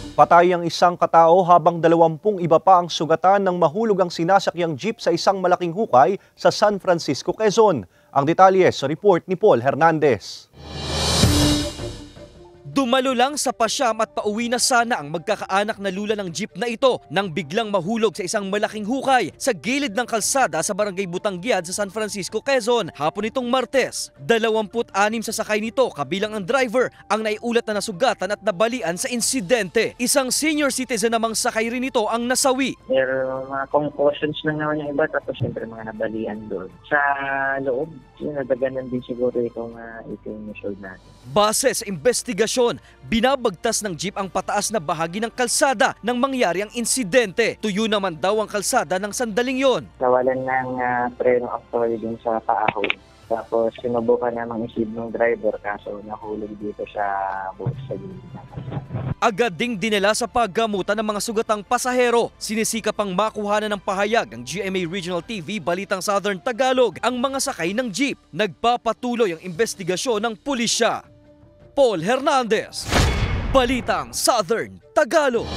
Patay ang isang katao habang 20 iba pa ang sugatan ng mahulog ang sinasakyang jeep sa isang malaking hukay sa San Francisco, Quezon. Ang detalye sa report ni Paul Hernandez. Dumalo lang sa pasyam at pauwi na sana ang magkakaanak na lula ng jeep na ito nang biglang mahulog sa isang malaking hukay sa gilid ng kalsada sa barangay Butanggiad sa San Francisco, Quezon. Hapon itong Martes, 26 sasakay nito kabilang ang driver ang naiulat na nasugatan at nabalian sa insidente. Isang senior citizen namang sakay rin ito ang nasawi. Pero mga concussions na naman yung iba tapos siyempre mga nabalian doon. Sa loob, nadaganan din siguro itong 18 years old natin. Base sa investigasyon, binabagtas ng jeep ang pataas na bahagi ng kalsada nang mangyari ang insidente. Tuyo naman daw ang kalsada ng sandaling yon. Nawalan ng preno actually dun sa paahon. Tapos sinubukan namang isib ng driver kaso nahulog dito sa buhos sa gilid. Agad ding dinala sa paggamutan ng mga sugatang pasahero. Sinisikap pang makuhanan ng pahayag ang GMA Regional TV Balitang Southern Tagalog ang mga sakay ng jeep. Nagpapatuloy ang investigasyon ng pulisya. Paul Hernandez, Balitang Southern Tagalog.